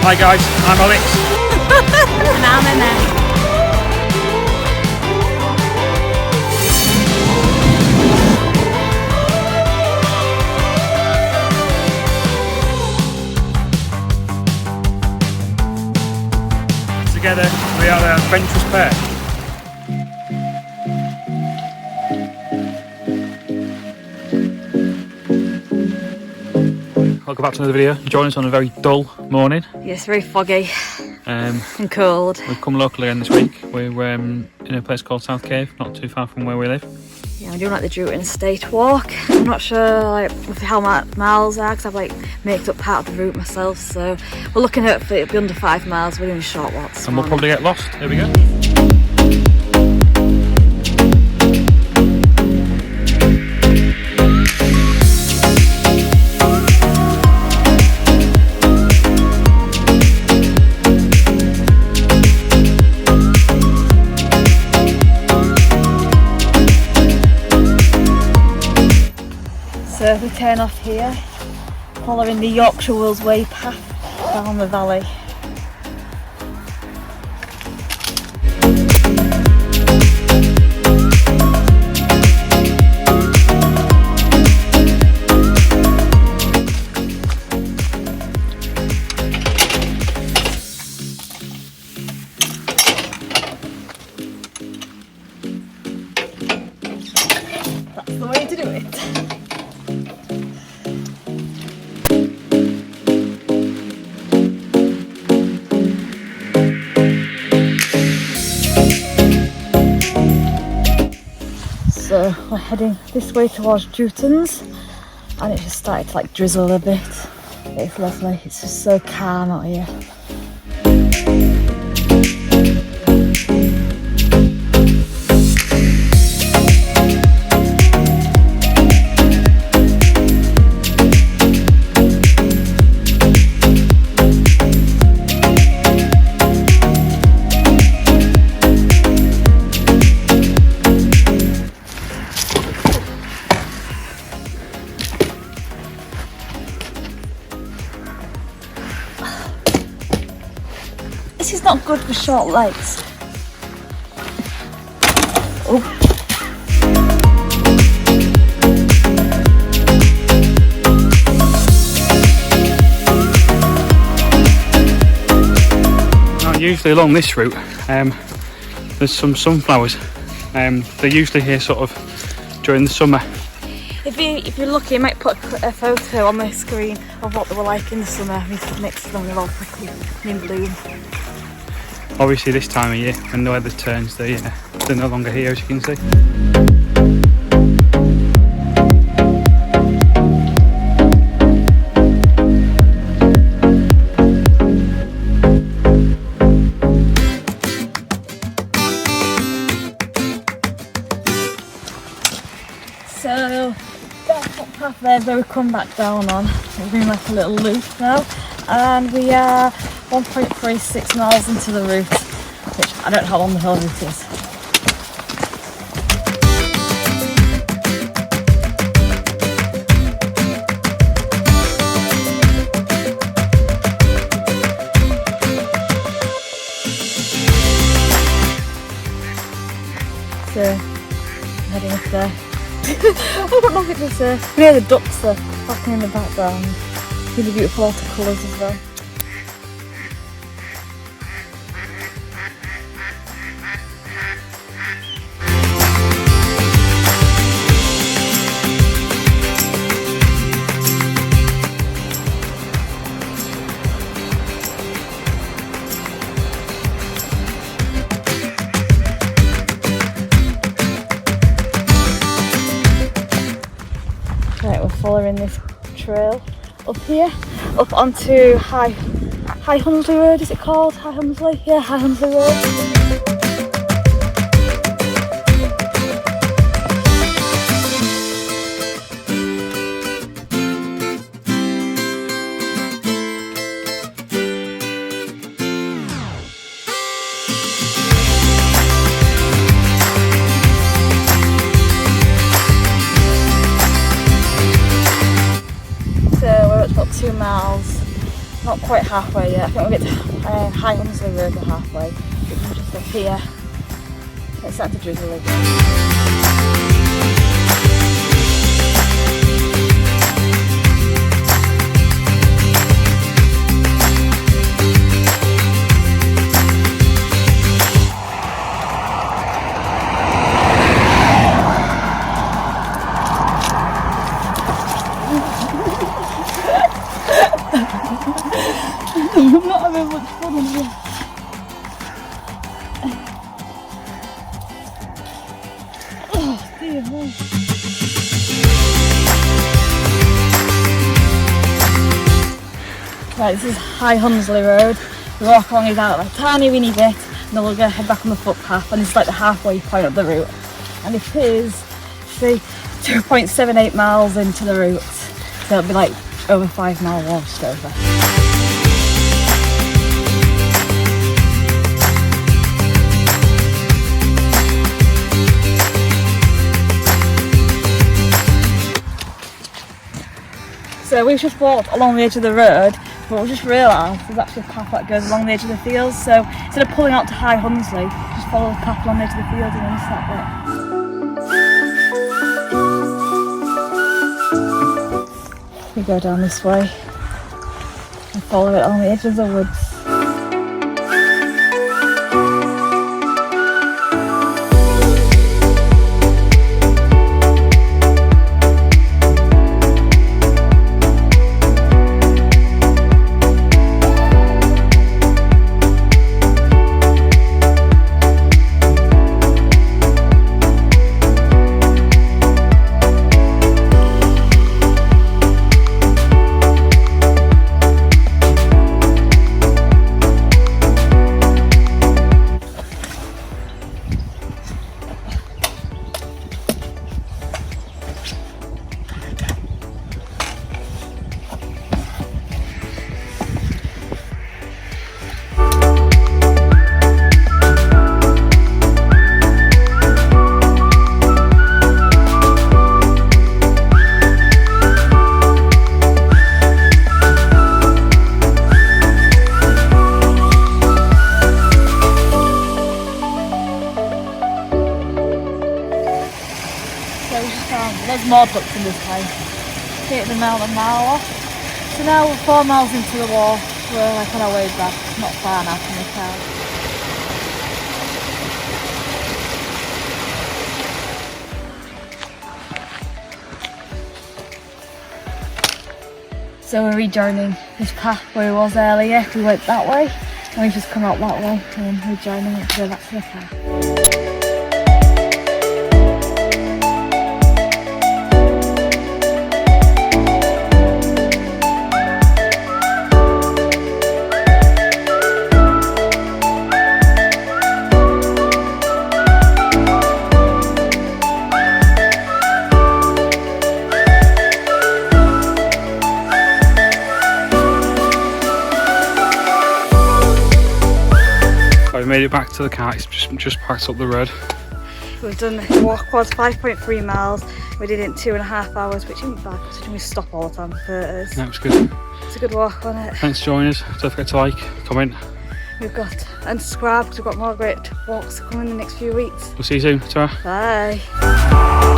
Hi guys, I'm Alex. And I'm Emma. Together we are the Adventurous Pair. Welcome back to another video. Join us on a very dull morning. Yes, very foggy and cold. We've come local again this week. We're in a place called South Cave, not too far from where we live. Yeah, I'm doing like the Drewton Estate walk. I'm not sure like how many miles are because I've like made up part of the route myself. So we're looking at it'll be under 5 miles. We're doing short walks. And we'll probably get lost. Here we go. So we turn off here, following the Yorkshire Wolds way path down the valley. That's the way to do it. So we're heading this way towards Drewton's and it just started to like drizzle a bit. It's lovely, it's just so calm out here. This is not good for short legs. Oh. Now, usually along this route, there's some sunflowers. They're usually here sort of during the summer. If you're lucky, you might put a photo on my screen of what they were like in the summer. Next to them, they're all prickly and in bloom. Obviously this time of year, when the weather turns, they're no longer here, as you can see. So that footpath there is where we come back down on. We're doing like a little loop now, and we are 1.36 miles into the route, which I don't know how long the whole route is. So, heading up there. I don't know if it's near the ducks are backing in the background. Really beautiful watercolours as well. Right, we're following this trail up here, up onto High Hunsley Road, is it called? High Hunsley? Yeah, High Hunsley Road. quite halfway yet. I think we'll get to High Hunsley Road, we're halfway. We're just up here. It's starting to drizzle again. I'm not having much fun in here. Oh dear me. Right, this is High Hunsley Road. We walk along it out like a tiny weeny bit and then we're going to head back on the footpath, and it's like the halfway point of the route. And it is, see, 2.78 miles into the route. So it'll be like over 5 mile walk just over. So we've just walked along the edge of the road, but we just realised there's actually a path that goes along the edge of the fields. So instead of pulling out to High Hunsley, just follow the path along the edge of the fields and then start there. We go down this way and follow it along the edge of the woods. There's more ducks in this place. Take them out a mile off. So now we're 4 miles into the walk. We're like on our way back. Not far now from the town. So we're rejoining this path where we was earlier. We went that way and we've just come out that way and then rejoining it to go back to the car. We made it back to the car. It's just packed up the road. We've done the walk was 5.3 miles. We did it in 2.5 hours, which isn't bad considering we stop all the time for photos. That was good. It's a good walk, wasn't it? Thanks for joining us. Don't forget to like, comment. We've got and subscribe because we've got more great walks coming in the next few weeks. We'll see you soon. Ta-ra. Bye.